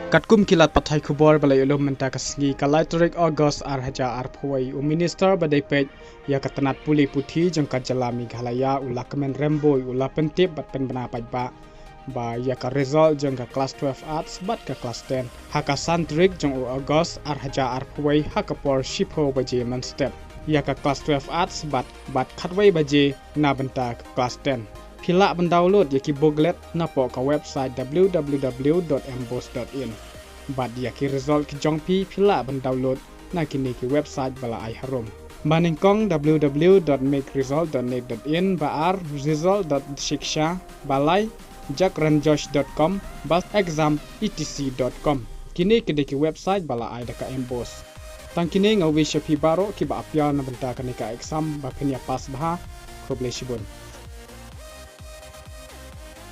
Katkum kilat pathai khubor balai ulum menta kasngi kalai Tarik August arhaja arphoi minister badai peit ya katanat puli puthi jangkat jalami ghalaya ula kemen remboi ula pentip bat pynbna pajba ba ya ka result jangka class 12 arts bat ka class 10 haka Tarik jang August arhaja arphoi haka por shipho baje man step ya ka class 12 arts bat khatwai baje na benta class 10 Pila mendownload yaki boglet na po ka website www.embos.in. Bad yaki result ki jongpi pila mendownload na kini ki website bala ai harum. Maningkong www.makeresult.net.in baar result.shiksha balai jakranjosh.com bas exam etc.com. Kini ki website bala ai daka embos. Tang kini ngawi syafi baro ki ba apyal na benta kanika exam ba kenya pas bah koble shibun.